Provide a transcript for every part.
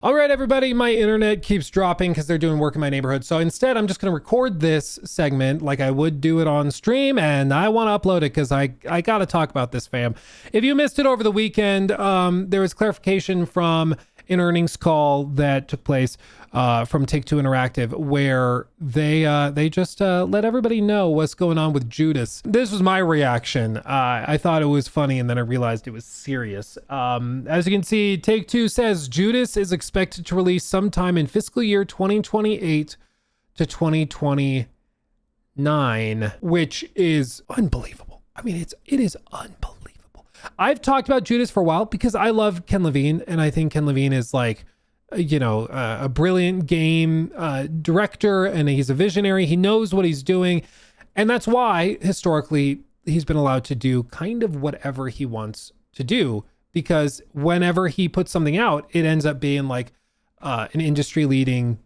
All right, everybody, my internet keeps dropping because they're doing work in my neighborhood. So instead, I'm just going to record this segment like I would do it on stream, and I want to upload it because I got to talk about this, fam. If you missed it over the weekend, there was clarification from an earnings call that took place from Take-Two Interactive, where they just let everybody know what's going on with Judas. This was my reaction. I thought it was funny, and then I realized it was serious. As you can see, Take-Two says Judas is expected to release sometime in fiscal year 2028 to 2029, which is unbelievable. I mean, it is unbelievable. I've talked about Judas for a while because I love Ken Levine, and I think Ken Levine is like, a brilliant game director, and he's a visionary. He knows what he's doing. And that's why historically he's been allowed to do kind of whatever he wants to do, because whenever he puts something out, it ends up being like an industry leading,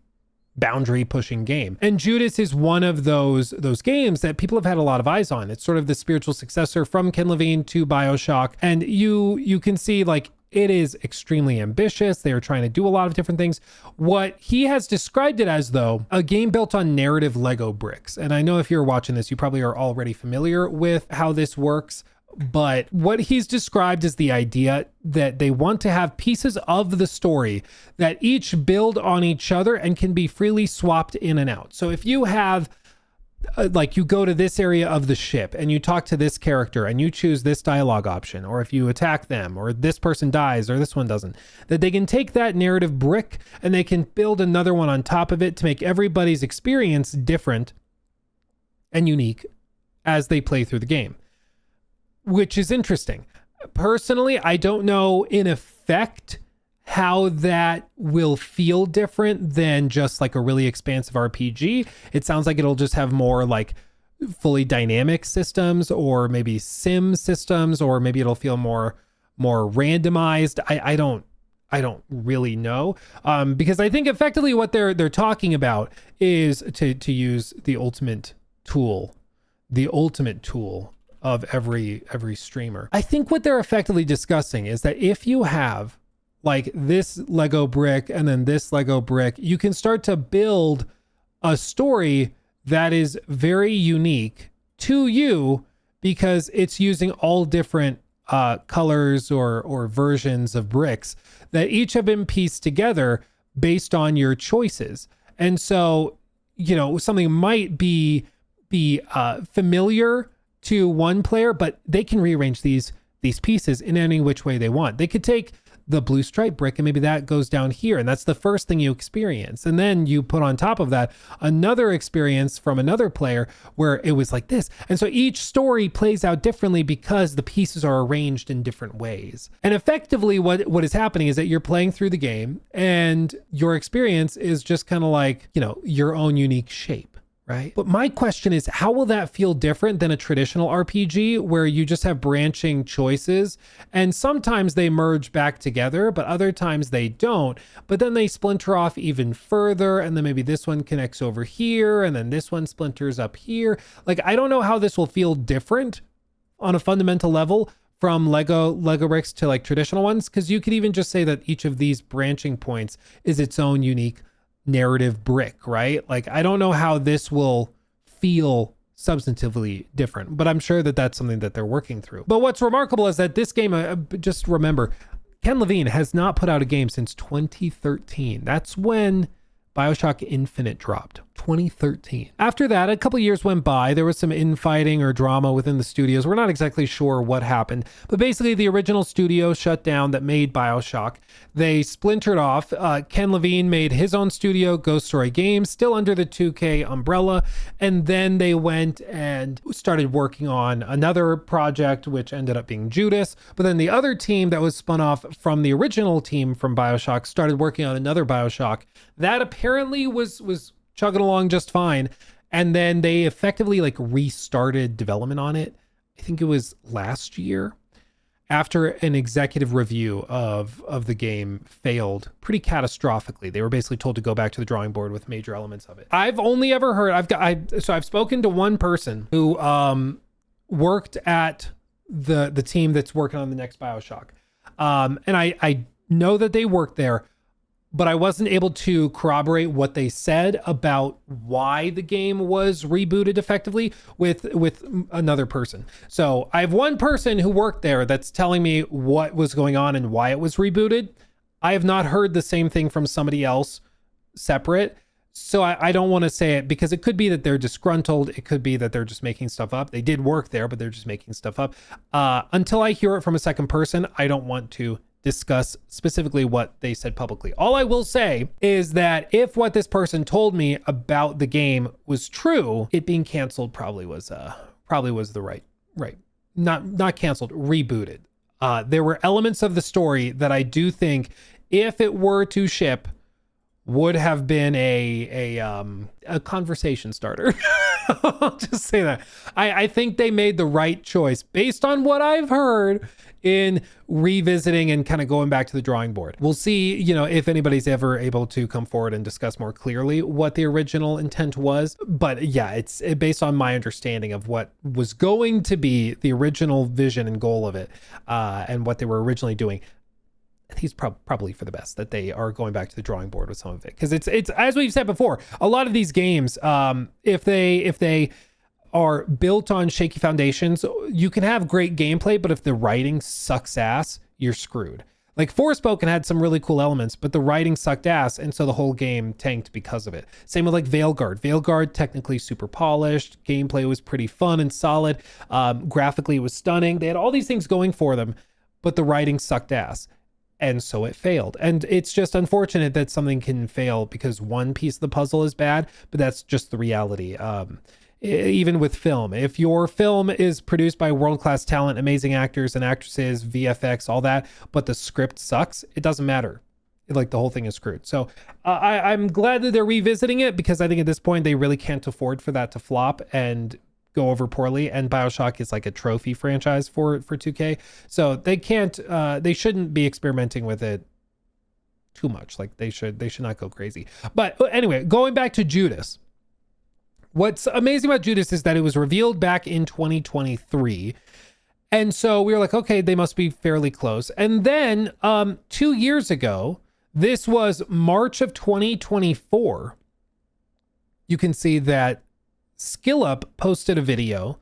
boundary pushing game. And Judas is one of those games that people have had a lot of eyes on. It's sort of the spiritual successor from Ken Levine to BioShock. And you can see like it is extremely ambitious. They are trying to do a lot of different things. What he has described it as, though, a game built on narrative Lego bricks. And I know if you're watching this, you probably are already familiar with how this works. But what he's described is the idea that they want to have pieces of the story that each build on each other and can be freely swapped in and out. So if you have like you go to this area of the ship and you talk to this character and you choose this dialogue option, or if you attack them, or this person dies or this one doesn't, that they can take that narrative brick and they can build another one on top of it to make everybody's experience different and unique as they play through the game, which is interesting. Personally, I don't know in effect how that will feel different than just like a really expansive RPG. It sounds like it'll just have more like fully dynamic systems, or maybe sim systems, or maybe it'll feel more randomized. I don't really know, because I think effectively what they're talking about is to use the ultimate tool of every streamer. I think what they're effectively discussing is that if you have like this Lego brick and then this Lego brick, you can start to build a story that is very unique to you because it's using all different colors or versions of bricks that each have been pieced together based on your choices. And so, something might be familiar to one player, but they can rearrange these pieces in any which way they want. They could take the blue stripe brick and maybe that goes down here, and that's the first thing you experience, and then you put on top of that another experience from another player where it was like this. And so each story plays out differently because the pieces are arranged in different ways. And effectively what is happening is that you're playing through the game and your experience is just kind of like, your own unique shape. Right? But my question is, how will that feel different than a traditional RPG where you just have branching choices, and sometimes they merge back together, but other times they don't, but then they splinter off even further, and then maybe this one connects over here, and then this one splinters up here. Like, I don't know how this will feel different on a fundamental level from Lego bricks to like traditional ones, because you could even just say that each of these branching points is its own unique narrative brick, right? Like, I don't know how this will feel substantively different, but I'm sure that that's something that they're working through. But what's remarkable is that this game, just remember, Ken Levine has not put out a game since 2013. That's when BioShock Infinite dropped. 2013. After that, a couple years went by. There was some infighting or drama within the studios. We're not exactly sure what happened, but basically the original studio shut down that made BioShock. They splintered off. Ken Levine made his own studio, Ghost Story Games, still under the 2K umbrella. And then they went and started working on another project, which ended up being Judas. But then the other team that was spun off from the original team from BioShock started working on another BioShock. That apparently was chugging along just fine. And then they effectively like restarted development on it. I think it was last year, after an executive review of the game failed pretty catastrophically. They were basically told to go back to the drawing board with major elements of it. I've only ever heard, I've spoken to one person who worked at the team that's working on the next BioShock. And I know that they worked there, but I wasn't able to corroborate what they said about why the game was rebooted effectively with another person. So I have one person who worked there that's telling me what was going on and why it was rebooted. I have not heard the same thing from somebody else separate. So I don't want to say it because it could be that they're disgruntled. It could be that they're just making stuff up. They did work there, but they're just making stuff up. Until I hear it from a second person, I don't want to discuss specifically what they said publicly. All I will say is that if what this person told me about the game was true, it being canceled probably was the right. Not canceled, rebooted. There were elements of the story that I do think, if it were to ship, would have been a conversation starter. I'll just say that. I think they made the right choice based on what I've heard in revisiting and kind of going back to the drawing board. We'll see, if anybody's ever able to come forward and discuss more clearly what the original intent was. But yeah, it's based on my understanding of what was going to be the original vision and goal of it, and what they were originally doing. I think it's probably for the best that they are going back to the drawing board with some of it, because it's as we've said before, a lot of these games, if they are built on shaky foundations, you can have great gameplay, but if the writing sucks ass, you're screwed. Like Forspoken had some really cool elements, but the writing sucked ass, and so the whole game tanked because of it. Same with like Veilguard. Veilguard, technically super polished, gameplay was pretty fun and solid, graphically it was stunning. They had all these things going for them, but the writing sucked ass. And so it failed. And it's just unfortunate that something can fail because one piece of the puzzle is bad, but that's just the reality. Even with film, if your film is produced by world-class talent, amazing actors and actresses, VFX, all that, but the script sucks, it doesn't matter. Like the whole thing is screwed. So I'm glad that they're revisiting it, because I think at this point they really can't afford for that to flop and go over poorly. And BioShock is like a trophy franchise for 2K. So they shouldn't be experimenting with it too much. Like they should not go crazy. But anyway, going back to Judas. What's amazing about Judas is that it was revealed back in 2023. And so we were like, okay, they must be fairly close. And then 2 years ago, this was March of 2024. You can see that SkillUp posted a video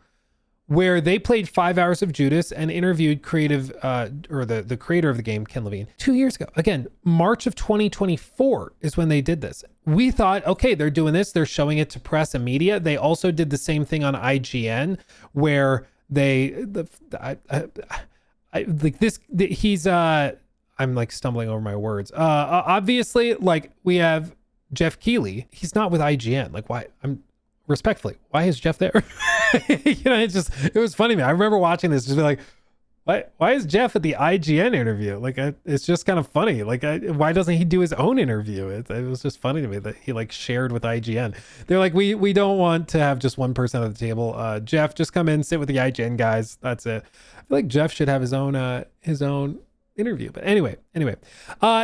where they played 5 hours of Judas and interviewed the creator of the game, Ken Levine, 2 years ago. Again, March of 2024 is when they did this. We thought, okay, they're doing this. They're showing it to press and media. They also did the same thing on IGN, where I'm like stumbling over my words. Obviously, like we have Jeff Keighley. He's not with IGN. Like why? Respectfully, why is Jeff there? It was funny, man. I remember watching this, just be like, why is Jeff at the IGN interview? Like, it's just kind of funny. Like, why doesn't he do his own interview? It was just funny to me that he like shared with IGN. They're like, we don't want to have just one person at the table. Jeff, just come in, sit with the IGN guys. That's it. I feel like Jeff should have his own interview. But anyway,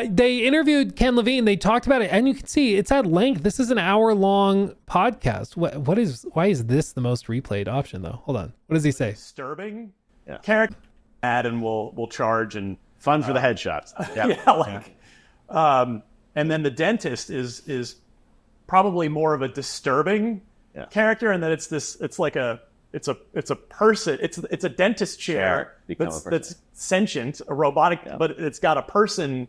they interviewed Ken Levine. They talked about it, and you can see it's at length. This is an hour-long podcast. Why is this the most replayed option though? Hold on. What does he say? Disturbing character, and we'll charge and fun for the headshots. Yep. And then the dentist is probably more of a disturbing character, and that it's like a person. It's a dentist chair that's sentient, a robotic, but it's got a person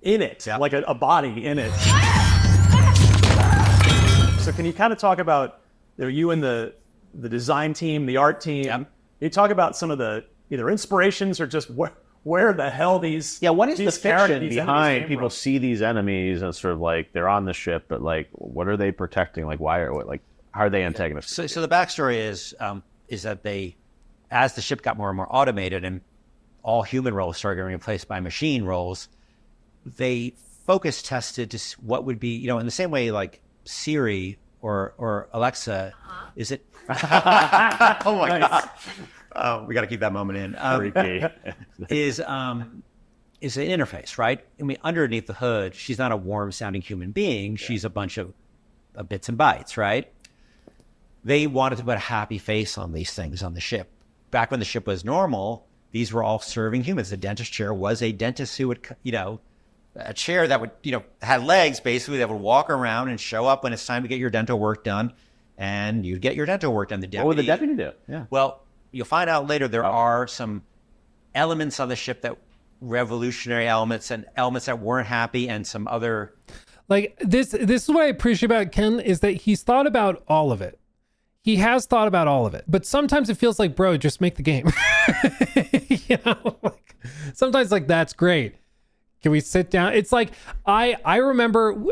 in it, like a body in it. So can you kind of talk about you and the design team, the art team? Can you talk about some of the either inspirations or just where the hell these what is the fiction behind people from? See these enemies and sort of like they're on the ship, but like what are they protecting? Like why how are they antagonists? So the backstory is that they, as the ship got more and more automated and all human roles started getting replaced by machine roles, they focus tested to what would be, in the same way like Siri or Alexa, is it? Oh my God. We got to keep that moment in. Is an interface, right? I mean, underneath the hood, she's not a warm sounding human being. She's a bunch of bits and bytes, right? They wanted to put a happy face on these things on the ship. Back when the ship was normal, these were all serving humans. The dentist chair was a dentist who would, a chair that would, had legs basically that would walk around and show up when it's time to get your dental work done, and you'd get your dental work done. What would the deputy do? Yeah. Well, you'll find out later there are some elements on the ship that revolutionary elements and elements that weren't happy, and some other. Like this is what I appreciate about Ken, is that he's thought about all of it. He has thought about all of it, but sometimes it feels like, bro, just make the game. Like, sometimes like, that's great. Can we sit down? It's like, I remember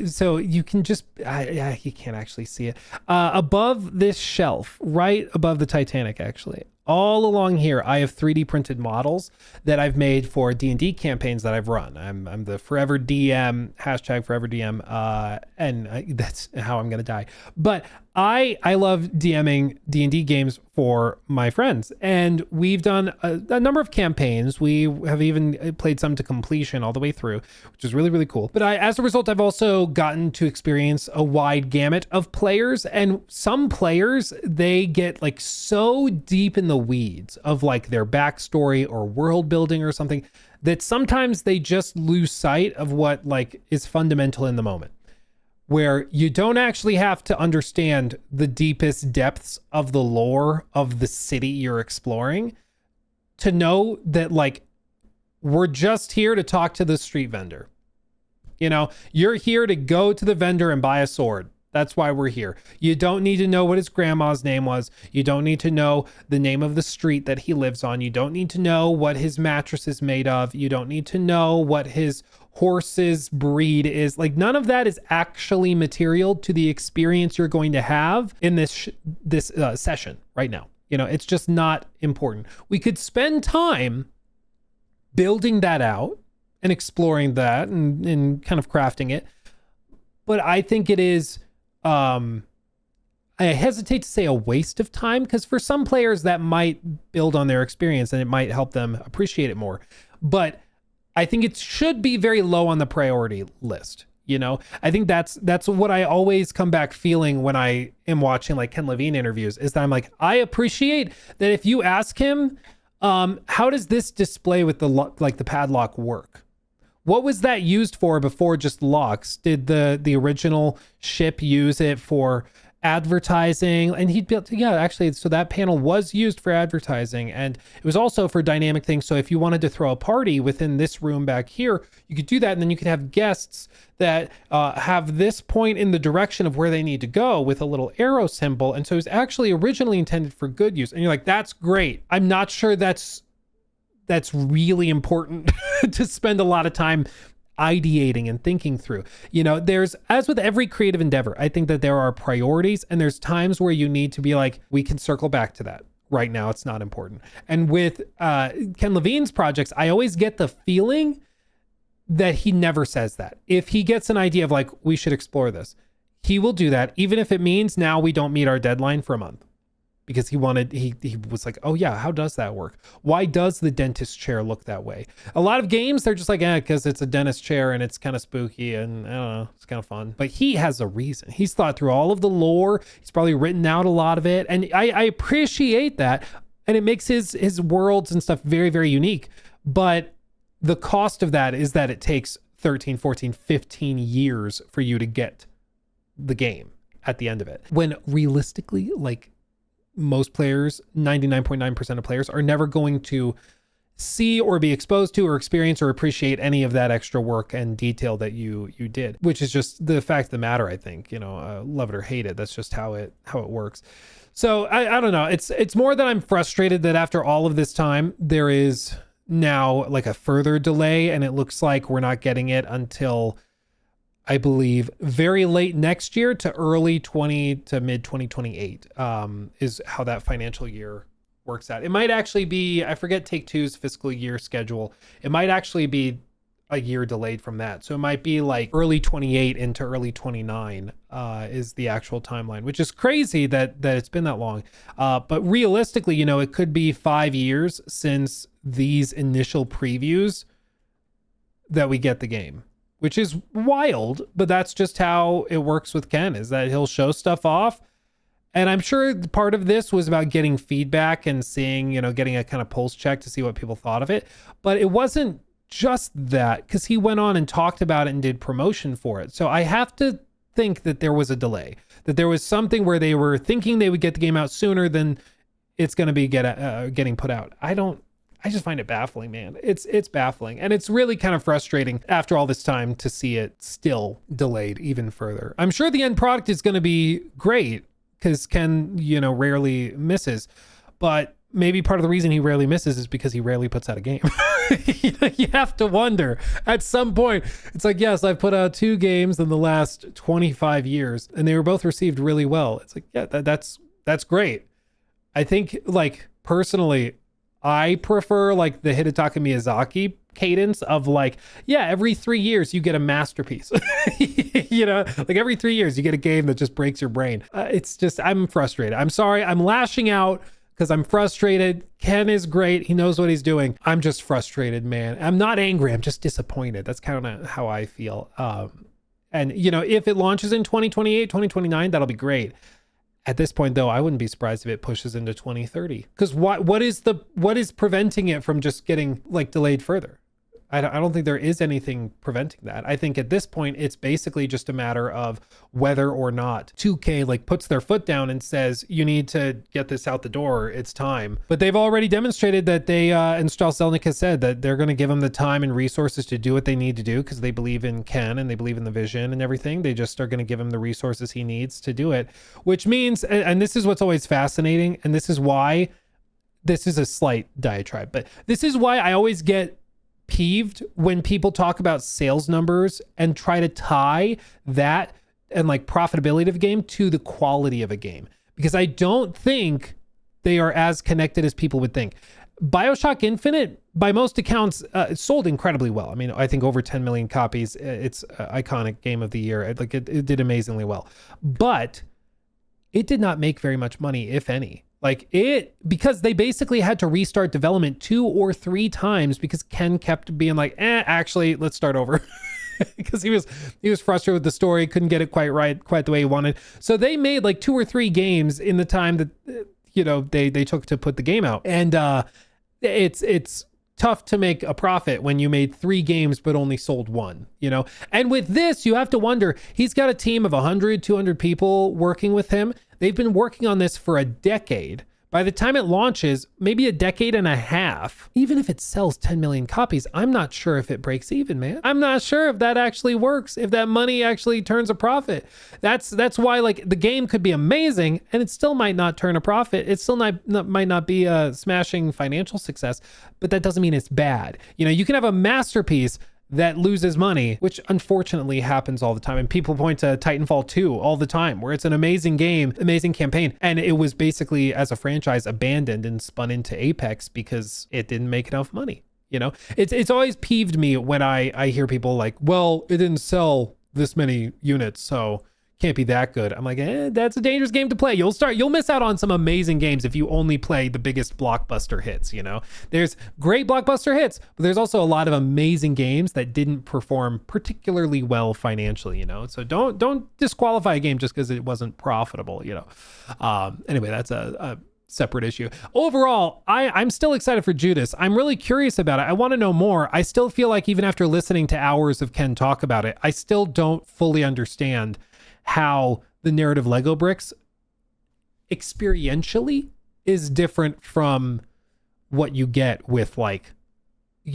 so you can just, you can't actually see it. Above this shelf, right above the Titanic, actually, all along here, I have 3D printed models that I've made for D&D campaigns that I've run. I'm the Forever DM, hashtag Forever DM, and that's how I'm going to die. But I love DMing D&D games for my friends, and we've done a number of campaigns. We have even played some to completion all the way through, which is really, really cool. But as a result, I've also gotten to experience a wide gamut of players, and some players, they get like so deep in the weeds of like their backstory or world building or something that sometimes they just lose sight of what like is fundamental in the moment, where you don't actually have to understand the deepest depths of the lore of the city you're exploring to know that like we're just here to talk to the street vendor. You're here to go to the vendor and buy a sword. That's why we're here. You don't need to know what his grandma's name was. You don't need to know the name of the street that he lives on. You don't need to know what his mattress is made of. You don't need to know what his horse's breed is. Like, none of that is actually material to the experience you're going to have in this session right now. It's just not important. We could spend time building that out and exploring that and kind of crafting it. But I think it is, I hesitate to say a waste of time, because for some players that might build on their experience and it might help them appreciate it more. But I think it should be very low on the priority list. I think that's what I always come back feeling when I am watching like Ken Levine interviews, is that I'm like, I appreciate that if you ask him, how does this display with the padlock work? What was that used for before just locks? Did the original ship use it for advertising? And he'd be able to, yeah, actually, so that panel was used for advertising, and it was also for dynamic things. So if you wanted to throw a party within this room back here, you could do that, and then you could have guests that have this point in the direction of where they need to go with a little arrow symbol. And so it was actually originally intended for good use. And you're like, that's great. I'm not sure that's really important to spend a lot of time ideating and thinking through. There's, as with every creative endeavor, I think that there are priorities, and there's times where you need to be like, we can circle back to that. Right now, it's not important. And with Ken Levine's projects, I always get the feeling that he never says that. If he gets an idea of like, we should explore this, he will do that, even if it means now we don't meet our deadline for a month. Because he was like, oh yeah, how does that work? Why does the dentist chair look that way? A lot of games, they're just like, because it's a dentist chair and it's kind of spooky and I don't know, it's kind of fun. But he has a reason. He's thought through all of the lore. He's probably written out a lot of it. And I appreciate that. And it makes his worlds and stuff very, very unique. But the cost of that is that it takes 13, 14, 15 years for you to get the game at the end of it. When realistically, like, most players, 99.9% of players, are never going to see or be exposed to or experience or appreciate any of that extra work and detail that you did, which is just the fact of the matter. I think, love it or hate it, that's just how it works. So I don't know. It's more that I'm frustrated that after all of this time, there is now like a further delay, and it looks like we're not getting it until, I believe, very late next year to early to mid 2028 is how that financial year works out. It might actually be, I forget Take-Two's fiscal year schedule. It might actually be a year delayed from that. So it might be like early 28 into early 29 is the actual timeline, which is crazy that it's been that long. But realistically, it could be 5 years since these initial previews that we get the game, which is wild, but that's just how it works with Ken, is that he'll show stuff off. And I'm sure part of this was about getting feedback and seeing, getting a kind of pulse check to see what people thought of it. But it wasn't just that, because he went on and talked about it and did promotion for it. So I have to think that there was a delay, that there was something where they were thinking they would get the game out sooner than it's going to be getting put out. I just find it baffling, man. It's baffling. And it's really kind of frustrating after all this time to see it still delayed even further. I'm sure the end product is going to be great because Ken, rarely misses. But maybe part of the reason he rarely misses is because he rarely puts out a game. You have to wonder at some point. It's like, yes, I've put out 2 games in the last 25 years and they were both received really well. It's like, yeah, that's great. I think, like, personally, I prefer like the Hidetaka Miyazaki cadence of like, yeah, every 3 years you get a masterpiece. Like every 3 years you get a game that just breaks your brain. It's just, I'm frustrated. I'm sorry. I'm lashing out because I'm frustrated. Ken is great. He knows what he's doing. I'm just frustrated, man. I'm not angry. I'm just disappointed. That's kind of how I feel. And if it launches in 2028, 2029, that'll be great. At this point, though, I wouldn't be surprised if it pushes into 2030. Because what is preventing it from just getting like delayed further? I don't think there is anything preventing that. I think at this point, it's basically just a matter of whether or not 2K like puts their foot down and says, you need to get this out the door. It's time. But they've already demonstrated that they, and Strauss Zelnick has said that they're going to give them the time and resources to do what they need to do because they believe in Ken and they believe in the vision and everything. They just are going to give him the resources he needs to do it, which means, and this is what's always fascinating, and this is why, this is a slight diatribe, but this is why I always get peeved when people talk about sales numbers and try to tie that and like profitability of a game to the quality of a game, because I don't think they are as connected as people would think. BioShock Infinite, by most accounts, sold incredibly well. I mean, I think over 10 million copies. It's iconic game of the year. Like it did amazingly well, but it did not make very much money, if any. Because they basically had to restart development 2 or 3 times because Ken kept being like, actually, let's start over. Because he was frustrated with the story, couldn't get it quite the way he wanted. So they made like 2 or 3 games in the time that, they took to put the game out. And it's tough to make a profit when you made 3 games but only sold 1, And with this, you have to wonder, he's got a team of 100, 200 people working with him. They've been working on this for a decade. By the time it launches, maybe a decade and a half. Even if it sells 10 million copies, I'm not sure if it breaks even, man. I'm not sure if that actually works, if that money actually turns a profit. That's why like the game could be amazing and it still might not turn a profit. It still might not be a smashing financial success, but that doesn't mean it's bad. You can have a masterpiece that loses money, which unfortunately happens all the time. And people point to Titanfall 2 all the time, where it's an amazing game, amazing campaign. And it was basically, as a franchise, abandoned and spun into Apex because it didn't make enough money. It's always peeved me when I hear people like, well, it didn't sell this many units, so can't be that good. I'm like, that's a dangerous game to play. You'll miss out on some amazing games if you only play the biggest blockbuster hits. There's great blockbuster hits, but there's also a lot of amazing games that didn't perform particularly well financially. So don't disqualify a game just because it wasn't profitable. Anyway, that's a separate issue. Overall, I'm still excited for Judas. I'm really curious about it. I want to know more. I still feel like even after listening to hours of Ken talk about it, I still don't fully understand how the narrative Lego bricks experientially is different from what you get with like, a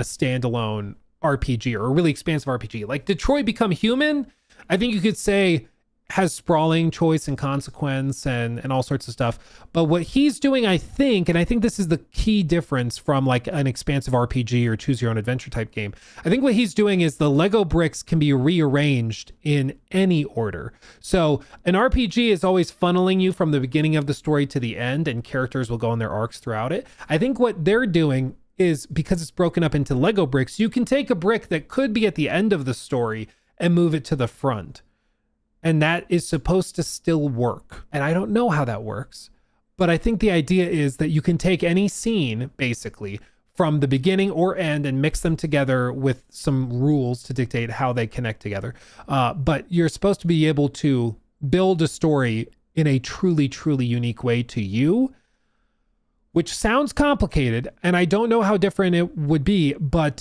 standalone RPG or a really expansive RPG. Like Detroit Become Human, I think you could say has sprawling choice and consequence and all sorts of stuff. But what he's doing, I think this is the key difference from like an expansive RPG or choose your own adventure type game. I think what he's doing is the Lego bricks can be rearranged in any order. So an RPG is always funneling you from the beginning of the story to the end, and characters will go on their arcs throughout it. I think what they're doing is, because it's broken up into Lego bricks, you can take a brick that could be at the end of the story and move it to the front. And that is supposed to still work. And I don't know how that works, but I think the idea is that you can take any scene basically from the beginning or end and mix them together with some rules to dictate how they connect together. But you're supposed to be able to build a story in a truly, truly unique way to you which sounds complicated, and I don't know how different it would be, but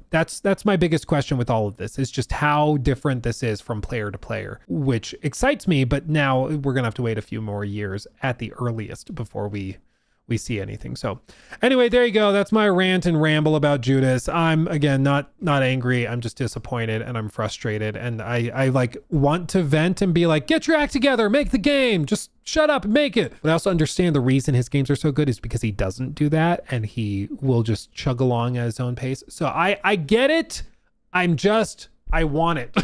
that's my biggest question with all of this, is just how different this is from player to player, which excites me, but now we're gonna have to wait a few more years at the earliest before we see anything. So anyway, there you go. That's my rant and ramble about Judas. I'm, again, not angry. I'm just disappointed and I'm frustrated. And I like want to vent and be like, get your act together, make the game, just shut up and make it. But I also understand the reason his games are so good is because he doesn't do that and he will just chug along at his own pace. So I get it. I want it.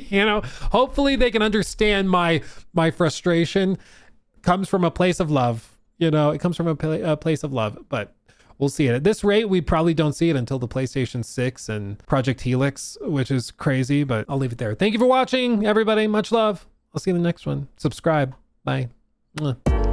You know, hopefully they can understand my frustration comes from a place of love. You know, it comes from a place of love, but we'll see it. At this rate, we probably don't see it until the PlayStation 6 and Project Helix, which is crazy, but I'll leave it there. Thank you for watching, everybody. Much love. I'll see you in the next one. Subscribe. Bye. Mwah.